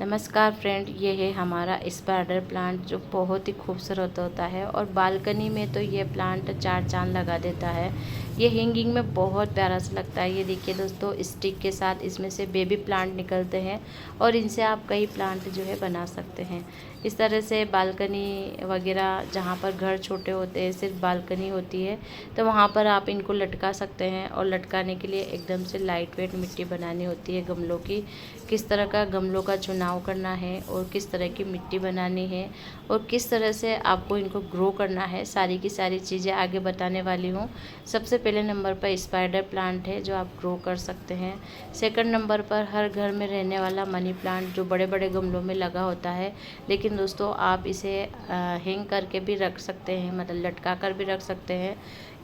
नमस्कार फ्रेंड, ये है हमारा स्पाइडर प्लांट जो बहुत ही खूबसूरत होता है और बालकनी में तो ये प्लांट चार चांद लगा देता है। ये हैंगिंग में बहुत प्यारा सा लगता है। ये देखिए दोस्तों, स्टिक के साथ इसमें से बेबी प्लांट निकलते हैं और इनसे आप कई प्लांट जो है बना सकते हैं। इस तरह से बालकनी वगैरह जहाँ पर घर छोटे होते हैं, सिर्फ बालकनी होती है, तो वहाँ पर आप इनको लटका सकते हैं। और लटकाने के लिए एकदम से लाइट वेट मिट्टी बनानी होती है गमलों की। किस तरह का गमलों का चुनाव करना है और किस तरह की मिट्टी बनानी है और किस तरह से आपको इनको ग्रो करना है, सारी की सारी चीज़ें आगे बताने वाली हूँ। सबसे पहले नंबर पर स्पाइडर प्लांट है जो आप ग्रो कर सकते हैं। सेकंड नंबर पर हर घर में रहने वाला मनी प्लांट जो बड़े बड़े गमलों में लगा होता है, लेकिन दोस्तों आप इसे हैंग करके भी रख सकते हैं, मतलब लटका कर भी रख सकते हैं।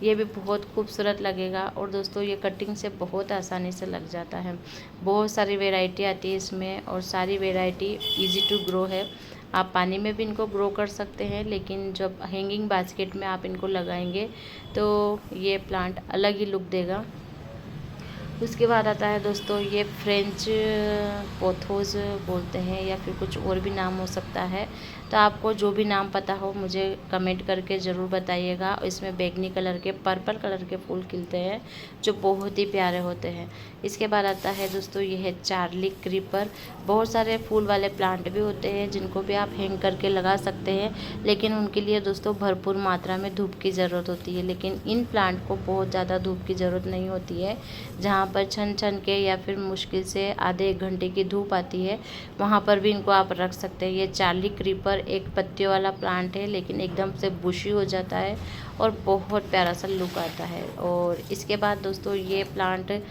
ये भी बहुत खूबसूरत लगेगा और दोस्तों ये कटिंग से बहुत आसानी से लग जाता है। बहुत सारी वैरायटी आती है इसमें और सारी वैरायटी इजी टू ग्रो है। आप पानी में भी इनको ग्रो कर सकते हैं, लेकिन जब हैंगिंग बास्केट में आप इनको लगाएंगे तो ये प्लांट अलग ही लुक देगा। उसके बाद आता है दोस्तों ये फ्रेंच पोथोस बोलते हैं या फिर कुछ और भी नाम हो सकता है। तो आपको जो भी नाम पता हो मुझे कमेंट करके ज़रूर बताइएगा। इसमें बैगनी कलर के, पर्पल कलर के फूल खिलते हैं जो बहुत ही प्यारे होते हैं। इसके बाद आता है दोस्तों ये है चार्ली क्रीपर। बहुत सारे फूल वाले प्लांट भी होते हैं जिनको भी आप हैंग करके लगा सकते हैं, लेकिन उनके लिए दोस्तों भरपूर मात्रा में धूप की ज़रूरत होती है। लेकिन इन प्लांट को बहुत ज़्यादा धूप की ज़रूरत नहीं होती है। जहाँ पर छन छन के या फिर मुश्किल से आधे एक घंटे की धूप आती है, वहाँ पर भी इनको आप रख सकते हैं। ये चार्ली क्रीपर एक पत्तियों वाला प्लांट है, लेकिन एकदम से बुशी हो जाता है और बहुत प्यारा सा लुक आता है। और इसके बाद दोस्तों ये प्लांट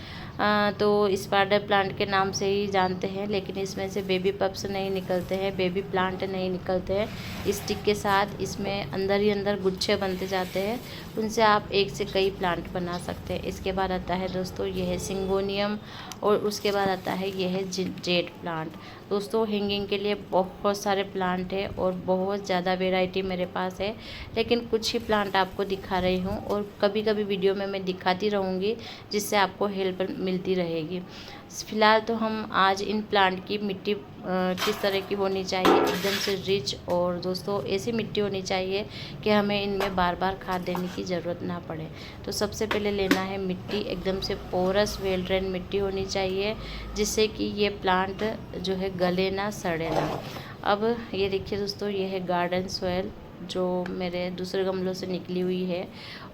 तो स्पाइडर प्लांट के नाम से ही जानते हैं, लेकिन इसमें से बेबी पप्स नहीं निकलते हैं, बेबी प्लांट नहीं निकलते हैं। स्टिक के साथ इसमें अंदर ही अंदर गुच्छे बनते जाते हैं, उनसे आप एक से कई प्लांट बना सकते हैं। इसके बाद आता है दोस्तों ये है सिंगोनियम और उसके बाद आता है ये है जेड प्लांट। दोस्तों हैंगिंग के लिए बहुत सारे प्लांट है और बहुत ज़्यादा वैरायटी मेरे पास है, लेकिन कुछ ही प्लांट आपको दिखा रही हूँ और कभी कभी वीडियो में मैं दिखाती रहूँगी जिससे आपको हेल्प मिलती रहेगी। फ़िलहाल तो हम आज इन प्लांट की मिट्टी किस तरह की होनी चाहिए, एकदम से रिच और दोस्तों ऐसी मिट्टी होनी चाहिए कि हमें इनमें बार बार खाद देने की ज़रूरत ना पड़े। तो सबसे पहले लेना है मिट्टी, एकदम से पोरस वेल ड्रेन मिट्टी होनी चाहिए जिससे कि ये प्लांट जो है गले ना, सड़े ना। अब ये देखिए दोस्तों, ये है गार्डन सॉइल जो मेरे दूसरे गमलों से निकली हुई है।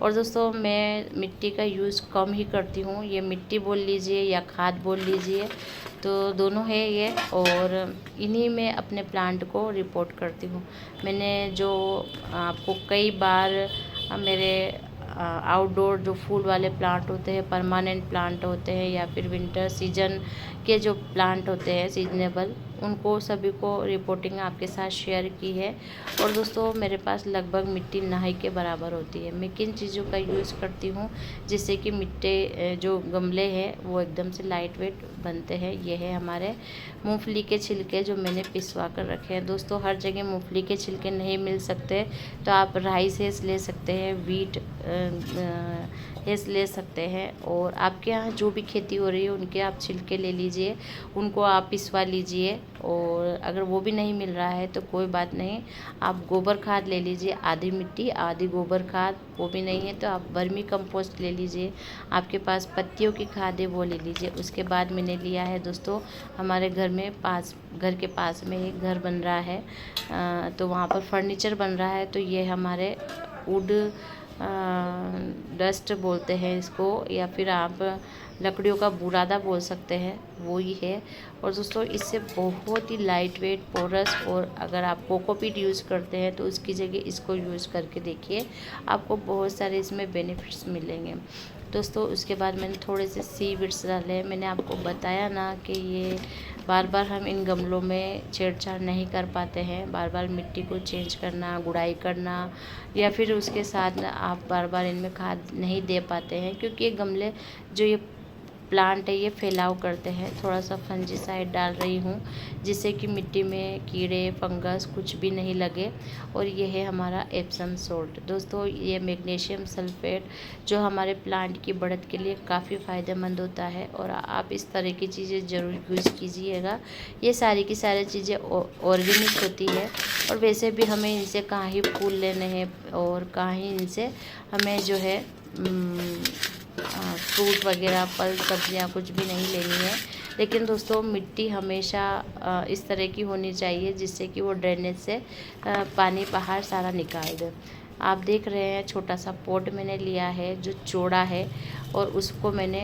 और दोस्तों मैं मिट्टी का यूज़ कम ही करती हूँ, ये मिट्टी बोल लीजिए या खाद बोल लीजिए, तो दोनों है ये। और इन्हीं में अपने प्लांट को रिपोर्ट करती हूँ। मैंने जो आपको कई बार मेरे आउटडोर जो फूल वाले प्लांट होते हैं, परमानेंट प्लांट होते हैं या फिर विंटर सीजन के जो प्लांट होते हैं सीजनेबल, उनको सभी को रिपोर्टिंग आपके साथ शेयर की है। और दोस्तों मेरे पास लगभग मिट्टी नहाई के बराबर होती है। मैं किन चीज़ों का यूज़ करती हूँ जिससे कि मिट्टी जो गमले हैं वो एकदम से लाइट वेट बनते हैं। ये है हमारे मूंगफली के छिलके जो मैंने पिसवा कर रखे हैं। दोस्तों हर जगह मूंगफली के छिलके नहीं मिल सकते, तो आप राइस हेस ले सकते हैं, वीट हेस ले सकते हैं। और आपके यहाँ जो भी खेती हो रही है उनके आप छिलके ले लीजिए, उनको आप पिसवा लीजिए। और अगर वो भी नहीं मिल रहा है तो कोई बात नहीं, आप गोबर खाद ले लीजिए, आधी मिट्टी आधी गोबर खाद। वो भी नहीं है तो आप वर्मी कंपोस्ट ले लीजिए, आपके पास पत्तियों की खाद है वो ले लीजिए। उसके बाद मैंने लिया है दोस्तों, हमारे घर के पास में एक घर बन रहा है, तो वहाँ पर फर्नीचर बन रहा है। तो ये हमारे वुड डस्ट बोलते हैं इसको, या फिर आप लकड़ियों का बुरादा बोल सकते हैं, वो ही है। और दोस्तों इससे बहुत ही लाइट वेट, पोरस, और अगर आप कोकोपीट यूज़ करते हैं तो उसकी जगह इसको यूज़ करके देखिए, आपको बहुत सारे इसमें बेनिफिट्स मिलेंगे। दोस्तों उसके बाद मैंने थोड़े से सीड्स डाले। मैंने आपको बताया ना कि ये बार बार हम इन गमलों में छेड़छाड़ नहीं कर पाते हैं, बार बार मिट्टी को चेंज करना, गुड़ाई करना, या फिर उसके साथ आप बार बार इनमें खाद नहीं दे पाते हैं, क्योंकि ये गमले जो ये प्लांट है ये फैलाव करते हैं। थोड़ा सा फंजीसाइड डाल रही हूँ जिससे कि मिट्टी में कीड़े फंगस कुछ भी नहीं लगे। और ये है हमारा एप्सम सॉल्ट। दोस्तों ये मैग्नीशियम सल्फेट जो हमारे प्लांट की बढ़त के लिए काफ़ी फ़ायदेमंद होता है और आप इस तरह की चीज़ें ज़रूर यूज़ कीजिएगा। ये सारी की सारी चीज़ें ऑर्गेनिक होती है और वैसे भी हमें इनसे कहाँ ही फूल लेने हैं और कहाँ ही इनसे हमें जो है फ्रूट वगैरह फल सब्जियां कुछ भी नहीं लेनी है। लेकिन दोस्तों मिट्टी हमेशा इस तरह की होनी चाहिए जिससे कि वो ड्रेनेज से पानी बाहर सारा निकाल दे। आप देख रहे हैं छोटा सा पॉट मैंने लिया है जो चौड़ा है और उसको मैंने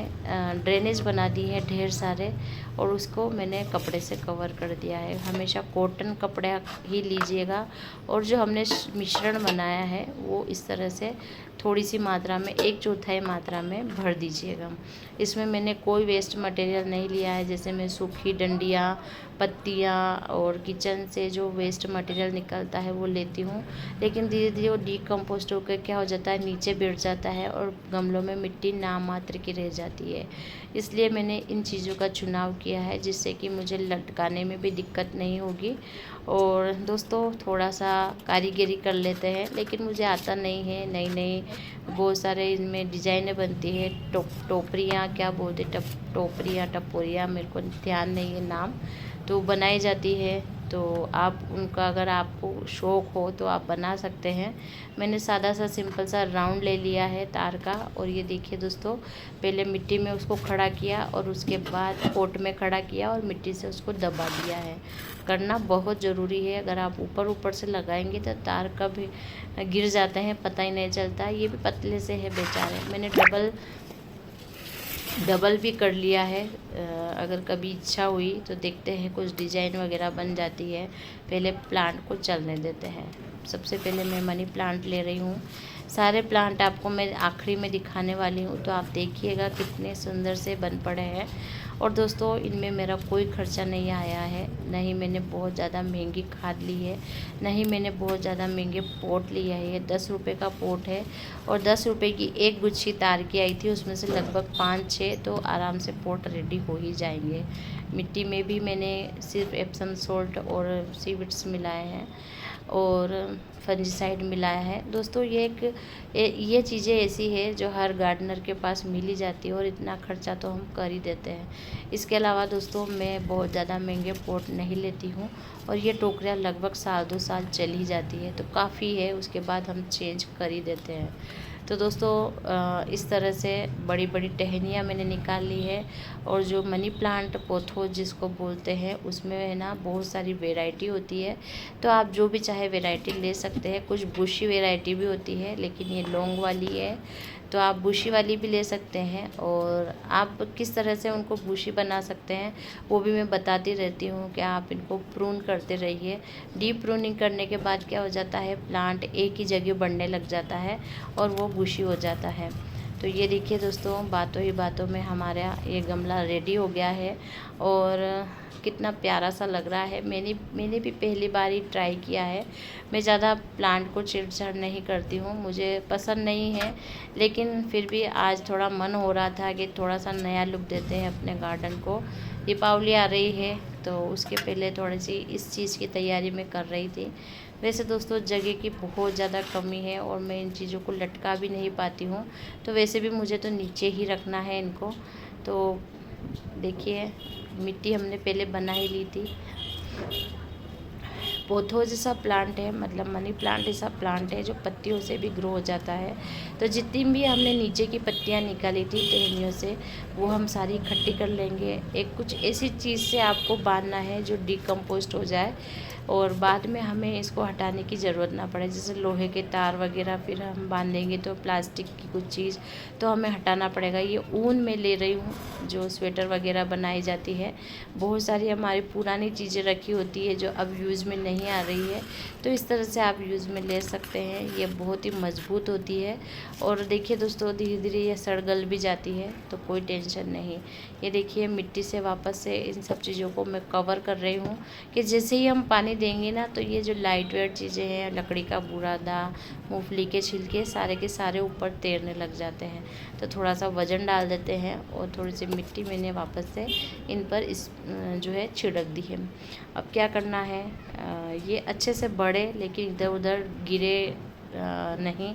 ड्रेनेज बना दी है ढेर सारे और उसको मैंने कपड़े से कवर कर दिया है। हमेशा कॉटन कपड़ा ही लीजिएगा और जो हमने मिश्रण बनाया है वो इस तरह से थोड़ी सी मात्रा में 1/4 मात्रा में भर दीजिएगा। इसमें मैंने कोई वेस्ट मटेरियल नहीं लिया है, जैसे मैं सूखी डंडियाँ पत्तियाँ और किचन से जो वेस्ट मटेरियल निकलता है वो लेती हूँ। लेकिन धीरे धीरे वो डीकम्पोस्ट होकर क्या हो जाता है नीचे बैठ जाता है और गमलों में मिट्टी नाम मात्र की रह जाती है। इसलिए मैंने इन चीज़ों का चुनाव किया है जिससे कि मुझे लटकाने में भी दिक्कत नहीं होगी। और दोस्तों थोड़ा सा कारीगरी कर लेते हैं, लेकिन मुझे आता नहीं है। नई नई बहुत सारे इनमें डिज़ाइनें बनती है, टोपरियाँ क्या बोलते टोपरियाँ टपोरियाँ, मेरे को ध्यान नहीं है नाम, तो बनाई जाती है। तो आप उनका अगर आपको शौक़ हो तो आप बना सकते हैं। मैंने सादा सा सिंपल सा राउंड ले लिया है तार का और ये देखिए दोस्तों, पहले मिट्टी में उसको खड़ा किया और उसके बाद पोट में खड़ा किया और मिट्टी से उसको दबा दिया है। करना बहुत ज़रूरी है, अगर आप ऊपर ऊपर से लगाएंगे तो तार कब गिर जाते हैं पता ही नहीं चलता। ये भी पतले से है बेचारे, मैंने डबल भी कर लिया है। अगर कभी इच्छा हुई तो देखते हैं कुछ डिज़ाइन वगैरह बन जाती है। पहले प्लांट को चलने देते हैं। सबसे पहले मैं मनी प्लांट ले रही हूँ। सारे प्लांट आपको मैं आखिरी में दिखाने वाली हूँ, तो आप देखिएगा कितने सुंदर से बन पड़े हैं। और दोस्तों इनमें मेरा कोई खर्चा नहीं आया है, नहीं मैंने बहुत ज़्यादा महंगी खाद ली है, नहीं मैंने बहुत ज़्यादा महंगे पोट लिया है। ये 10 रुपये का पोट है और 10 रुपये की एक गुच्छी तार की आई थी, उसमें से लगभग 5-6 तो आराम से पोट रेडी हो ही जाएंगे। मिट्टी में भी मैंने सिर्फ एप्सम सॉल्ट और सीविड्स मिलाए हैं और फंजीसाइड मिलाया है। दोस्तों ये चीज़ें ऐसी है जो हर गार्डनर के पास मिल ही जाती है और इतना खर्चा तो हम कर ही देते हैं। इसके अलावा दोस्तों मैं बहुत ज़्यादा महंगे पॉट नहीं लेती हूँ और ये टोकरियाँ लगभग 1-2 साल चल ही जाती है, तो काफ़ी है, उसके बाद हम चेंज कर ही देते हैं। तो दोस्तों इस तरह से बड़ी बड़ी टहनियाँ मैंने निकाल ली है। और जो मनी प्लांट पोथोस जिसको बोलते हैं उसमें है ना बहुत सारी वैरायटी होती है, तो आप जो भी चाहे वैरायटी ले सकते हैं। कुछ बुशी वैरायटी भी होती है, लेकिन ये लॉन्ग वाली है तो आप बुशी वाली भी ले सकते हैं। और आप किस तरह से उनको बुशी बना सकते हैं वो भी मैं बताती रहती हूँ कि आप इनको प्रून करते रहिए। डीप प्रूनिंग करने के बाद क्या हो जाता है, प्लांट एक ही जगह बढ़ने लग जाता है और वो बुशी हो जाता है। तो ये देखिए दोस्तों, बातों ही बातों में हमारा ये गमला रेडी हो गया है और कितना प्यारा सा लग रहा है। मैंने भी पहली बार ही ट्राई किया है। मैं ज़्यादा प्लांट को छेड़छाड़ नहीं करती हूँ, मुझे पसंद नहीं है, लेकिन फिर भी आज थोड़ा मन हो रहा था कि थोड़ा सा नया लुक देते हैं अपने गार्डन को। दीपावली आ रही है तो उसके पहले थोड़ी सी इस चीज़ की तैयारी मैं कर रही थी। वैसे दोस्तों जगह की बहुत ज़्यादा कमी है और मैं इन चीज़ों को लटका भी नहीं पाती हूँ, तो वैसे भी मुझे तो नीचे ही रखना है इनको। तो देखिए मिट्टी हमने पहले बना ही ली थी। पोथोस जैसा प्लांट है, मतलब मनी प्लांट जैसा प्लांट है जो पत्तियों से भी ग्रो हो जाता है। तो जितनी भी हमने नीचे की पत्तियां निकाली थी टहनियों से वो हम सारी इकट्ठी कर लेंगे। एक कुछ ऐसी चीज़ से आपको बांधना है जो डिकम्पोस्ट हो जाए और बाद में हमें इसको हटाने की ज़रूरत ना पड़े। जैसे लोहे के तार वगैरह फिर हम बांधेंगे तो प्लास्टिक की कुछ चीज़ तो हमें हटाना पड़ेगा। ये ऊन में ले रही हूँ जो स्वेटर वगैरह बनाई जाती है। बहुत सारी हमारी पुरानी चीज़ें रखी होती है जो अब यूज़ में नहीं नहीं आ रही है तो इस तरह से आप यूज़ में ले सकते हैं। ये बहुत ही मज़बूत होती है और देखिए दोस्तों धीरे धीरे ये सड़ गल भी जाती है तो कोई टेंशन नहीं। ये देखिए मिट्टी से वापस से इन सब चीज़ों को मैं कवर कर रही हूँ कि जैसे ही हम पानी देंगे ना तो ये जो लाइट वेट चीज़ें हैं, लकड़ी का बुरादा, मूंगफली के छिलके, सारे के सारे ऊपर तैरने लग जाते हैं। तो थोड़ा सा वज़न डाल देते हैं और थोड़ी सी मिट्टी मैंने वापस से इन पर इस जो है छिड़क दी है। अब क्या करना है, ये अच्छे से बढ़े लेकिन इधर उधर गिरे नहीं,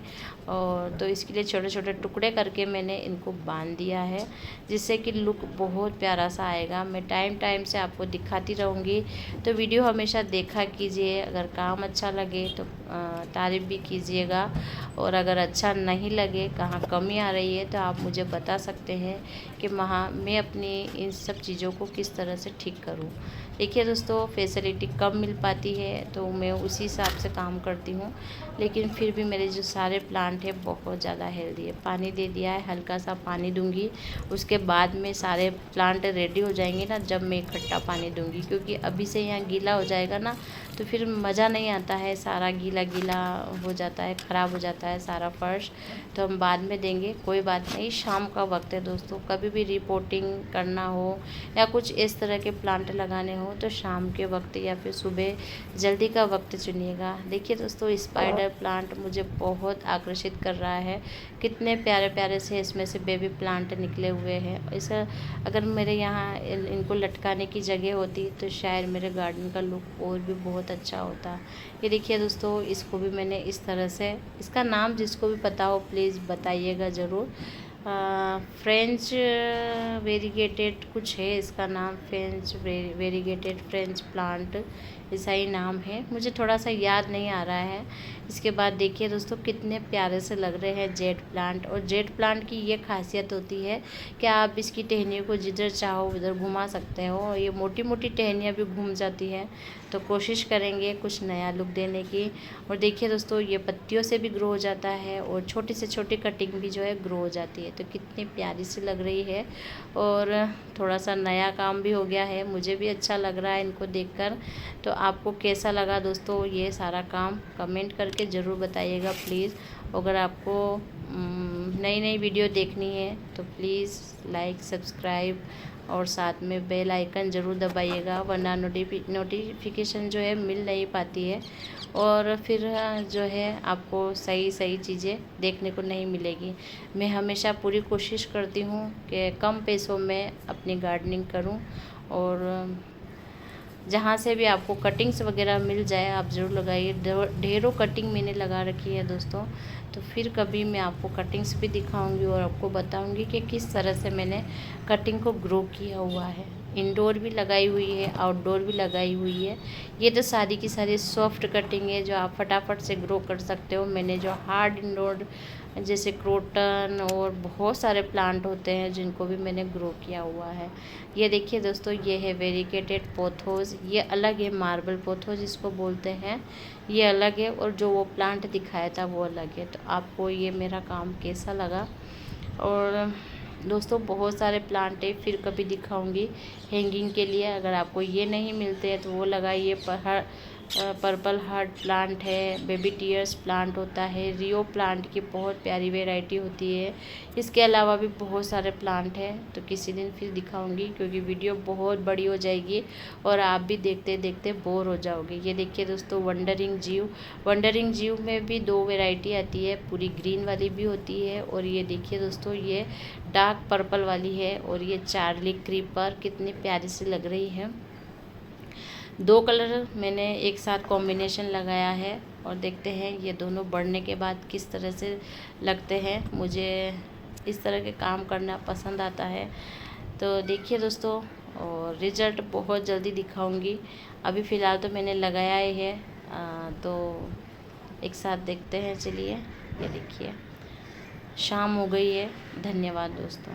और तो इसके लिए छोटे छोटे टुकड़े करके मैंने इनको बांध दिया है जिससे कि लुक बहुत प्यारा सा आएगा। मैं टाइम टाइम से आपको दिखाती रहूँगी तो वीडियो हमेशा देखा कीजिए। अगर काम अच्छा लगे तो तारीफ़ भी कीजिएगा और अगर अच्छा नहीं लगे, कहाँ कमी आ रही है तो आप मुझे बता सकते हैं कि मैं अपनी इन सब चीज़ों को किस तरह से ठीक करूँ। देखिए दोस्तों फैसिलिटी कम मिल पाती है तो मैं उसी हिसाब से काम करती हूँ, लेकिन फिर भी मेरे जो सारे प्लांट है बहुत ज़्यादा हेल्दी है। पानी दे दिया है, हल्का सा पानी दूंगी, उसके बाद में सारे प्लांट रेडी हो जाएंगे ना जब मैं इकट्ठा पानी दूंगी, क्योंकि अभी से यहाँ गीला हो जाएगा ना तो फिर मज़ा नहीं आता है, सारा गीला गीला हो जाता है, ख़राब हो जाता है सारा फर्श। तो हम बाद में देंगे, कोई बात नहीं। शाम का वक्त है दोस्तों, कभी भी रिपोर्टिंग करना हो या कुछ इस तरह के प्लांट लगाने हो तो शाम के वक्त या फिर सुबह जल्दी का वक्त चुनिएगा। देखिए दोस्तों स्पाइडर प्लांट मुझे बहुत आकर्षित कर रहा है, कितने प्यारे प्यारे से इसमें से बेबी प्लांट निकले हुए हैं। इसे अगर मेरे यहाँ इनको लटकाने की जगह होती तो शायद मेरे गार्डन का लुक और भी बहुत अच्छा होता। ये देखिए दोस्तों इसको भी मैंने इस तरह से, इसका नाम जिसको भी पता हो प्लीज़ बताइएगा ज़रूर। फ्रेंच वेरीगेटेड कुछ है इसका नाम, फ्रेंच वेरीगेटेड फ्रेंच प्लांट ऐसा ही नाम है, मुझे थोड़ा सा याद नहीं आ रहा है। इसके बाद देखिए दोस्तों कितने प्यारे से लग रहे हैं जेट प्लांट। और जेट प्लांट की ये खासियत होती है कि आप इसकी टहनियों को जिधर चाहो उधर घुमा सकते हो, और ये मोटी मोटी टहनियाँ भी घूम जाती हैं। तो कोशिश करेंगे कुछ नया लुक देने की। और देखिए दोस्तों ये पत्तियों से भी ग्रो हो जाता है और छोटी से छोटी कटिंग भी जो है ग्रो हो जाती है, तो कितनी प्यारी सी लग रही है। और थोड़ा सा नया काम भी हो गया है, मुझे भी अच्छा लग रहा है इनको देखकर। तो आपको कैसा लगा दोस्तों ये सारा काम, कमेंट करके ज़रूर बताइएगा प्लीज़। अगर आपको नई नई वीडियो देखनी है तो प्लीज़ लाइक सब्सक्राइब और साथ में बेल आइकन ज़रूर दबाइएगा, वरना नोटिफिकेशन जो है मिल नहीं पाती है और फिर जो है आपको सही सही चीज़ें देखने को नहीं मिलेगी। मैं हमेशा पूरी कोशिश करती हूँ कि कम पैसों में अपनी गार्डनिंग करूँ, और जहाँ से भी आपको कटिंग्स वगैरह मिल जाए आप ज़रूर लगाइए। ढेरों कटिंग मैंने लगा रखी है दोस्तों, तो फिर कभी मैं आपको कटिंग्स भी दिखाऊंगी और आपको बताऊंगी कि किस तरह से मैंने कटिंग को ग्रो किया हुआ है। इंडोर भी लगाई हुई है, आउटडोर भी लगाई हुई है। ये तो सारी की सारी सॉफ्ट कटिंग है जो आप फटाफट से ग्रो कर सकते हो। मैंने जो हार्ड इंडोर जैसे क्रोटन और बहुत सारे प्लांट होते हैं जिनको भी मैंने ग्रो किया हुआ है। ये देखिए दोस्तों ये है वेरीगेटेड पोथोस, ये अलग है, मार्बल पोथोस जिसको बोलते हैं, ये अलग है, और जो वो प्लांट दिखाया था वो अलग है। तो आपको ये मेरा काम कैसा लगा? और दोस्तों बहुत सारे प्लांट है, फिर कभी दिखाऊंगी हैंगिंग के लिए। अगर आपको ये नहीं मिलते हैं तो वो लगाइए। पर्पल हार्ट प्लांट है, बेबी टीयर्स प्लांट होता है, रियो प्लांट की बहुत प्यारी वैरायटी होती है। इसके अलावा भी बहुत सारे प्लांट हैं, तो किसी दिन फिर दिखाऊंगी क्योंकि वीडियो बहुत बड़ी हो जाएगी और आप भी देखते देखते बोर हो जाओगे। ये देखिए दोस्तों वंडरिंग जीव में भी 2 वैरायटी आती है, पूरी ग्रीन वाली भी होती है, और ये देखिए दोस्तों ये डार्क पर्पल वाली है, और ये चार्ली क्रीपर कितनी प्यारी सी लग रही है। 2 कलर मैंने एक साथ कॉम्बिनेशन लगाया है, और देखते हैं ये दोनों बढ़ने के बाद किस तरह से लगते हैं। मुझे इस तरह के काम करना पसंद आता है। तो देखिए दोस्तों, और रिज़ल्ट बहुत जल्दी दिखाऊंगी। अभी फ़िलहाल तो मैंने लगाया ही है, तो एक साथ देखते हैं। चलिए, ये देखिए शाम हो गई है। धन्यवाद दोस्तों।